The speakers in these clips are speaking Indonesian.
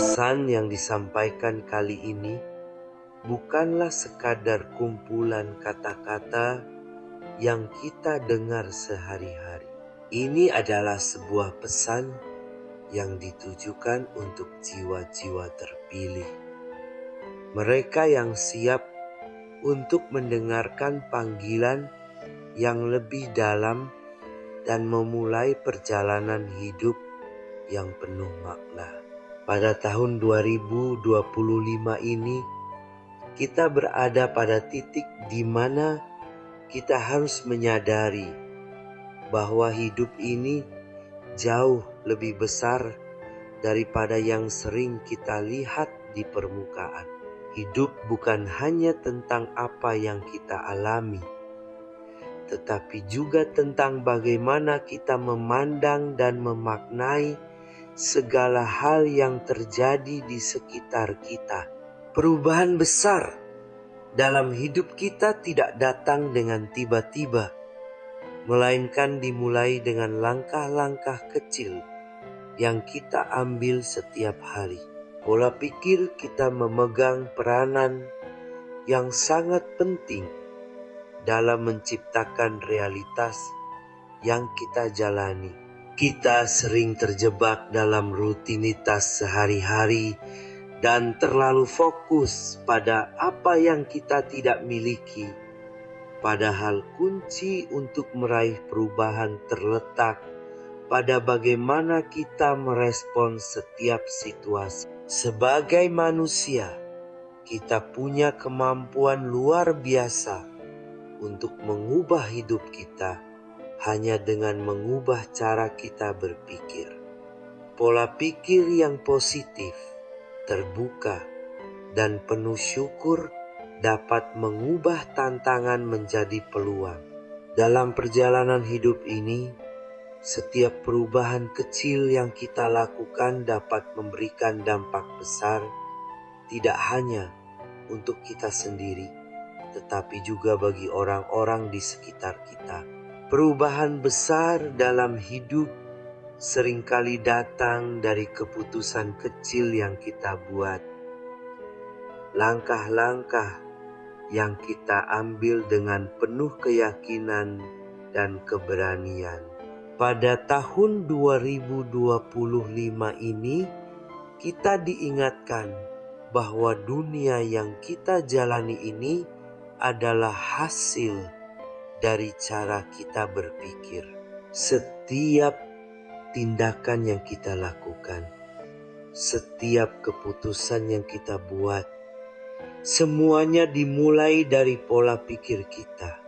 Pesan yang disampaikan kali ini bukanlah sekadar kumpulan kata-kata yang kita dengar sehari-hari. Ini adalah sebuah pesan yang ditujukan untuk jiwa-jiwa terpilih. Mereka yang siap untuk mendengarkan panggilan yang lebih dalam dan memulai perjalanan hidup yang penuh makna. Pada tahun 2025 ini, kita berada pada titik di mana kita harus menyadari bahwa hidup ini jauh lebih besar daripada yang sering kita lihat di permukaan. Hidup bukan hanya tentang apa yang kita alami, tetapi juga tentang bagaimana kita memandang dan memaknai segala hal yang terjadi di sekitar kita. Perubahan besar dalam hidup kita tidak datang dengan tiba-tiba, melainkan dimulai dengan langkah-langkah kecil yang kita ambil setiap hari. Pola pikir kita memegang peranan yang sangat penting dalam menciptakan realitas yang kita jalani. Kita sering terjebak dalam rutinitas sehari-hari dan terlalu fokus pada apa yang kita tidak miliki. Padahal kunci untuk meraih perubahan terletak pada bagaimana kita merespon setiap situasi. Sebagai manusia, kita punya kemampuan luar biasa untuk mengubah hidup kita hanya dengan mengubah cara kita berpikir. Pola pikir yang positif, terbuka, dan penuh syukur dapat mengubah tantangan menjadi peluang. Dalam perjalanan hidup ini, setiap perubahan kecil yang kita lakukan dapat memberikan dampak besar, tidak hanya untuk kita sendiri, tetapi juga bagi orang-orang di sekitar kita. Perubahan besar dalam hidup seringkali datang dari keputusan kecil yang kita buat. Langkah-langkah yang kita ambil dengan penuh keyakinan dan keberanian. Pada tahun 2025 ini, kita diingatkan bahwa dunia yang kita jalani ini adalah hasil dari cara kita berpikir. Setiap tindakan yang kita lakukan, setiap keputusan yang kita buat, semuanya dimulai dari pola pikir kita.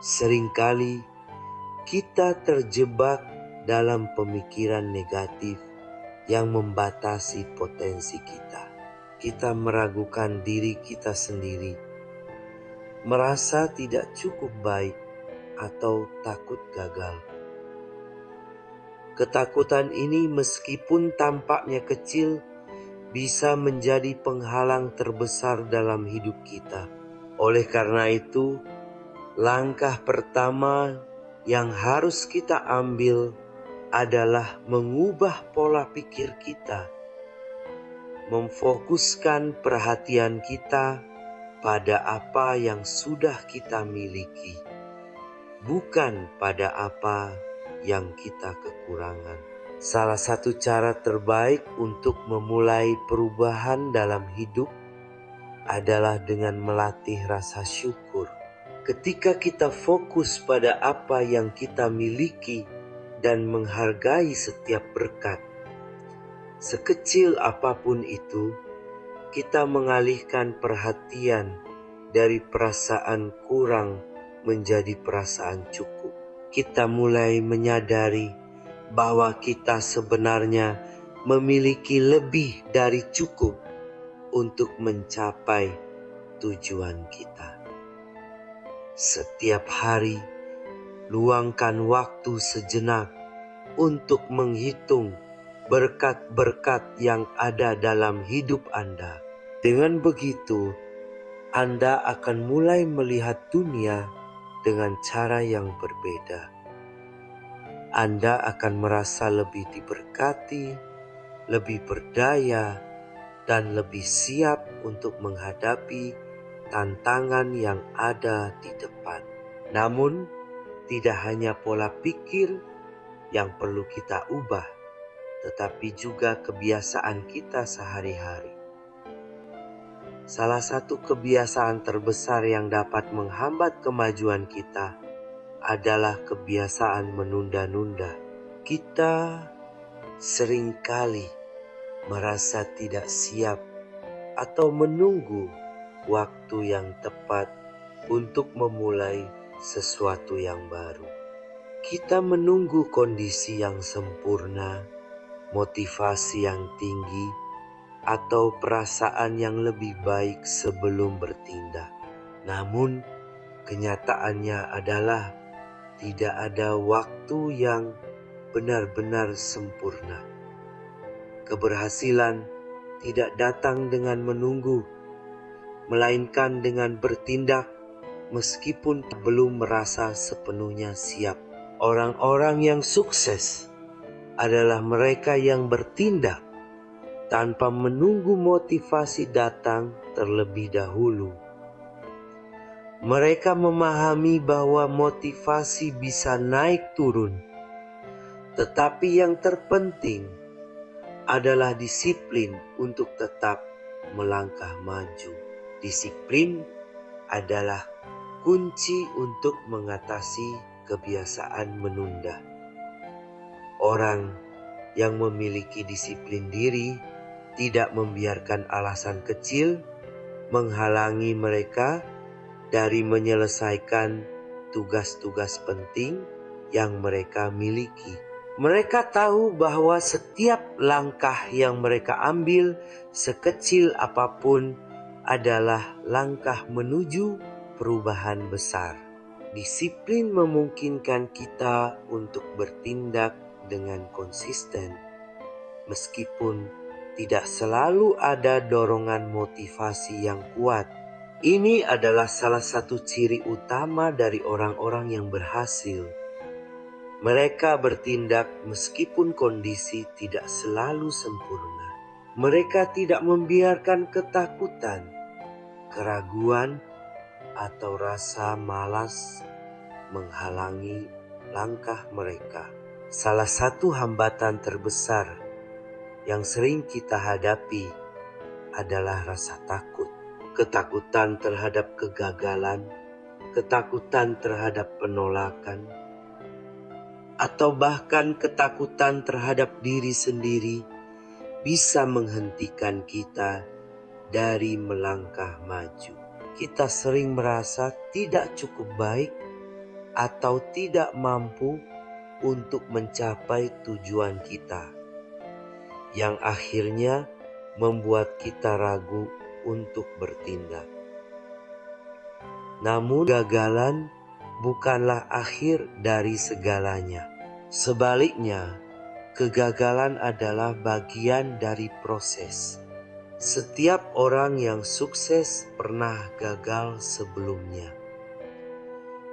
Seringkali kita terjebak dalam pemikiran negatif yang membatasi potensi kita. Kita meragukan diri kita sendiri, merasa tidak cukup baik, atau takut gagal. Ketakutan ini meskipun tampaknya kecil, bisa menjadi penghalang terbesar dalam hidup kita. Oleh karena itu, langkah pertama yang harus kita ambil adalah mengubah pola pikir kita, memfokuskan perhatian kita pada apa yang sudah kita miliki, bukan pada apa yang kita kekurangan. Salah satu cara terbaik untuk memulai perubahan dalam hidup adalah dengan melatih rasa syukur. Ketika kita fokus pada apa yang kita miliki dan menghargai setiap berkat, sekecil apapun itu, kita mengalihkan perhatian dari perasaan kurang menjadi perasaan cukup. Kita mulai menyadari bahwa kita sebenarnya memiliki lebih dari cukup untuk mencapai tujuan kita. Setiap hari, luangkan waktu sejenak untuk menghitung berkat-berkat yang ada dalam hidup Anda. Dengan begitu, Anda akan mulai melihat dunia dengan cara yang berbeda. Anda akan merasa lebih diberkati, lebih berdaya, dan lebih siap untuk menghadapi tantangan yang ada di depan. Namun, tidak hanya pola pikir yang perlu kita ubah, tetapi juga kebiasaan kita sehari-hari. Salah satu kebiasaan terbesar yang dapat menghambat kemajuan kita adalah kebiasaan menunda-nunda. Kita seringkali merasa tidak siap atau menunggu waktu yang tepat untuk memulai sesuatu yang baru. Kita menunggu kondisi yang sempurna, motivasi yang tinggi, atau perasaan yang lebih baik sebelum bertindak. Namun, kenyataannya adalah tidak ada waktu yang benar-benar sempurna. Keberhasilan tidak datang dengan menunggu, melainkan dengan bertindak meskipun belum merasa sepenuhnya siap. Orang-orang yang sukses adalah mereka yang bertindak tanpa menunggu motivasi datang terlebih dahulu. Mereka memahami bahwa motivasi bisa naik turun, tetapi yang terpenting adalah disiplin untuk tetap melangkah maju. Disiplin adalah kunci untuk mengatasi kebiasaan menunda. Orang yang memiliki disiplin diri tidak membiarkan alasan kecil menghalangi mereka dari menyelesaikan tugas-tugas penting yang mereka miliki. Mereka tahu bahwa setiap langkah yang mereka ambil, sekecil apapun, adalah langkah menuju perubahan besar. Disiplin memungkinkan kita untuk bertindak dengan konsisten, meskipun tidak selalu ada dorongan motivasi yang kuat. Ini adalah salah satu ciri utama dari orang-orang yang berhasil. Mereka bertindak meskipun kondisi tidak selalu sempurna. Mereka tidak membiarkan ketakutan, keraguan, atau rasa malas menghalangi langkah mereka. Salah satu hambatan terbesar yang sering kita hadapi adalah rasa takut. Ketakutan terhadap kegagalan, ketakutan terhadap penolakan, atau bahkan ketakutan terhadap diri sendiri bisa menghentikan kita dari melangkah maju. Kita sering merasa tidak cukup baik atau tidak mampu untuk mencapai tujuan kita, yang akhirnya membuat kita ragu untuk bertindak. Namun, kegagalan bukanlah akhir dari segalanya. Sebaliknya, kegagalan adalah bagian dari proses. Setiap orang yang sukses pernah gagal sebelumnya.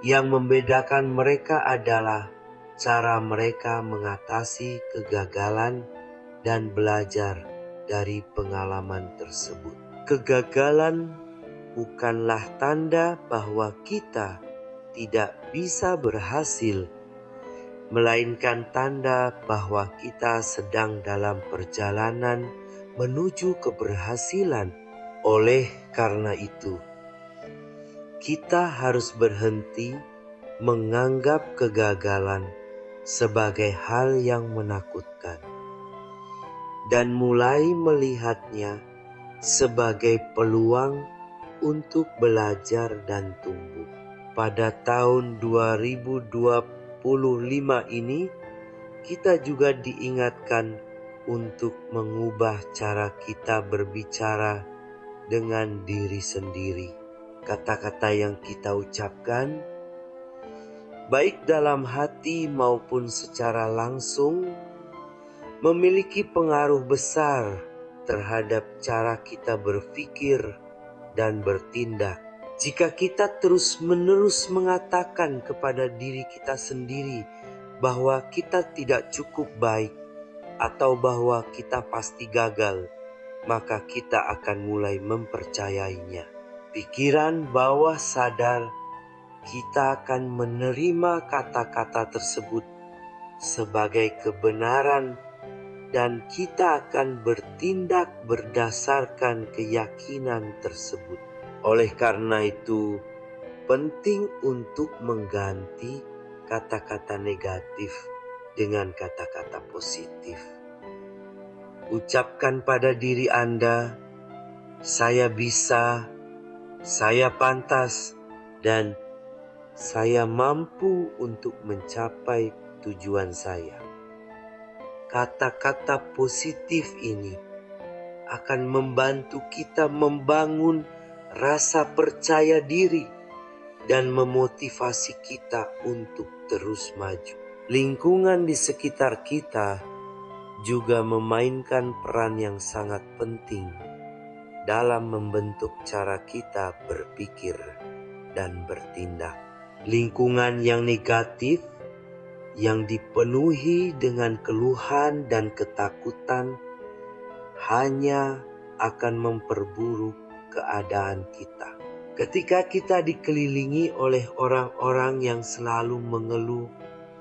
Yang membedakan mereka adalah cara mereka mengatasi kegagalan dan belajar dari pengalaman tersebut. Kegagalan bukanlah tanda bahwa kita tidak bisa berhasil, melainkan tanda bahwa kita sedang dalam perjalanan menuju keberhasilan. Oleh karena itu, kita harus berhenti menganggap kegagalan sebagai hal yang menakutkan dan mulai melihatnya sebagai peluang untuk belajar dan tumbuh. Pada tahun 2025 ini, kita juga diingatkan untuk mengubah cara kita berbicara dengan diri sendiri. Kata-kata yang kita ucapkan, baik dalam hati maupun secara langsung, memiliki pengaruh besar terhadap cara kita berpikir dan bertindak. Jika kita terus-menerus mengatakan kepada diri kita sendiri bahwa kita tidak cukup baik, atau bahwa kita pasti gagal, maka kita akan mulai mempercayainya. Pikiran bawah sadar kita akan menerima kata-kata tersebut sebagai kebenaran dan kita akan bertindak berdasarkan keyakinan tersebut. Oleh karena itu, penting untuk mengganti kata-kata negatif dengan kata-kata positif. Ucapkan pada diri Anda, saya bisa, saya pantas, dan saya mampu untuk mencapai tujuan saya. Kata-kata positif ini akan membantu kita membangun rasa percaya diri dan memotivasi kita untuk terus maju. Lingkungan di sekitar kita juga memainkan peran yang sangat penting dalam membentuk cara kita berpikir dan bertindak. Lingkungan yang negatif, yang dipenuhi dengan keluhan dan ketakutan, hanya akan memperburuk keadaan kita. Ketika kita dikelilingi oleh orang-orang yang selalu mengeluh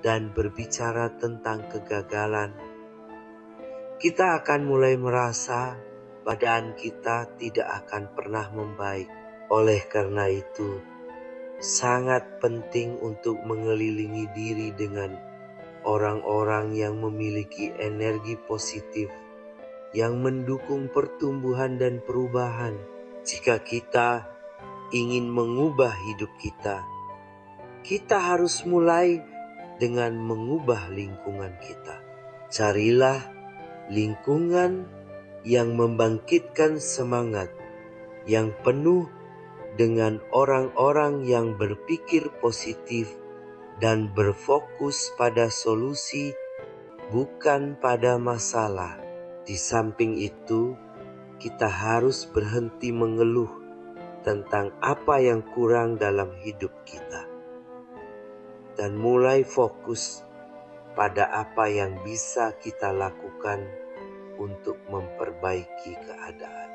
dan berbicara tentang kegagalan, kita akan mulai merasa badan kita tidak akan pernah membaik. Oleh karena itu, sangat penting untuk mengelilingi diri dengan orang-orang yang memiliki energi positif, yang mendukung pertumbuhan dan perubahan. Jika kita ingin mengubah hidup kita harus mulai dengan mengubah lingkungan kita. Carilah lingkungan yang membangkitkan semangat, yang penuh dengan orang-orang yang berpikir positif dan berfokus pada solusi, bukan pada masalah. Di samping itu, kita harus berhenti mengeluh tentang apa yang kurang dalam hidup kita dan mulai fokus pada apa yang bisa kita lakukan untuk memperbaiki keadaan.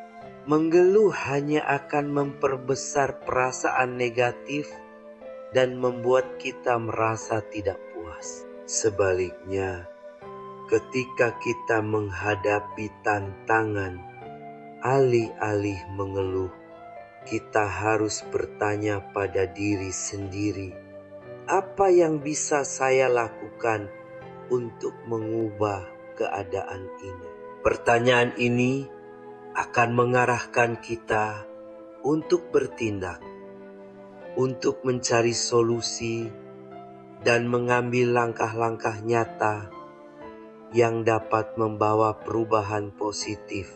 Mengeluh hanya akan memperbesar perasaan negatif dan membuat kita merasa tidak puas. Sebaliknya, ketika kita menghadapi tantangan, alih-alih mengeluh, kita harus bertanya pada diri sendiri, apa yang bisa saya lakukan untuk mengubah keadaan ini? Pertanyaan ini akan mengarahkan kita untuk bertindak, untuk mencari solusi, dan mengambil langkah-langkah nyata yang dapat membawa perubahan positif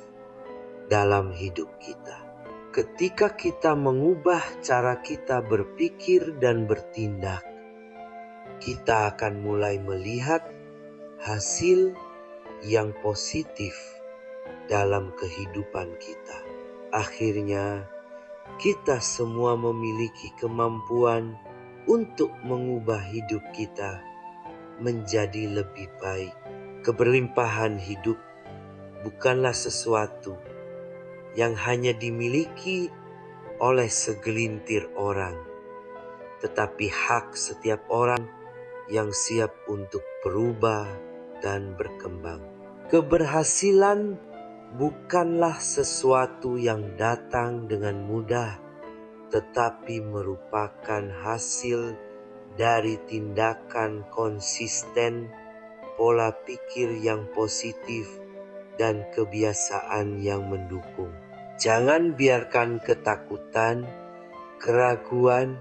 dalam hidup kita. Ketika kita mengubah cara kita berpikir dan bertindak, kita akan mulai melihat hasil yang positif dalam kehidupan kita. Akhirnya, kita semua memiliki kemampuan untuk mengubah hidup kita menjadi lebih baik. Keberlimpahan hidup bukanlah sesuatu yang hanya dimiliki oleh segelintir orang, tetapi hak setiap orang yang siap untuk berubah dan berkembang. Keberhasilan bukanlah sesuatu yang datang dengan mudah, tetapi merupakan hasil dari tindakan konsisten, pola pikir yang positif, dan kebiasaan yang mendukung. Jangan biarkan ketakutan, keraguan,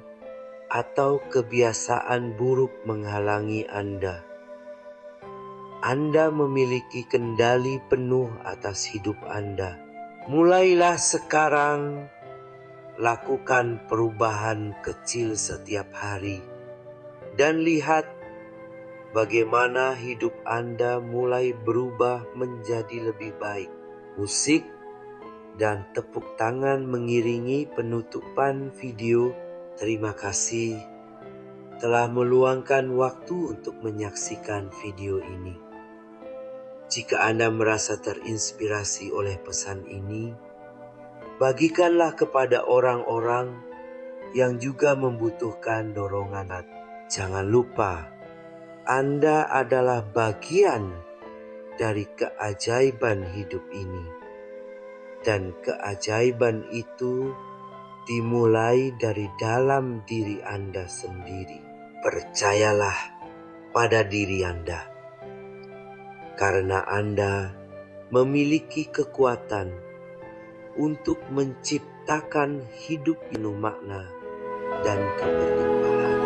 atau kebiasaan buruk menghalangi Anda. Anda memiliki kendali penuh atas hidup Anda. Mulailah sekarang, lakukan perubahan kecil setiap hari, dan lihat bagaimana hidup Anda mulai berubah menjadi lebih baik. Musik dan tepuk tangan mengiringi penutupan video. Terima kasih telah meluangkan waktu untuk menyaksikan video ini. Jika Anda merasa terinspirasi oleh pesan ini, bagikanlah kepada orang-orang yang juga membutuhkan dorongan. Jangan lupa, Anda adalah bagian dari keajaiban hidup ini. Dan keajaiban itu dimulai dari dalam diri Anda sendiri. Percayalah pada diri Anda, karena Anda memiliki kekuatan untuk menciptakan hidup penuh makna dan keberlimpahan.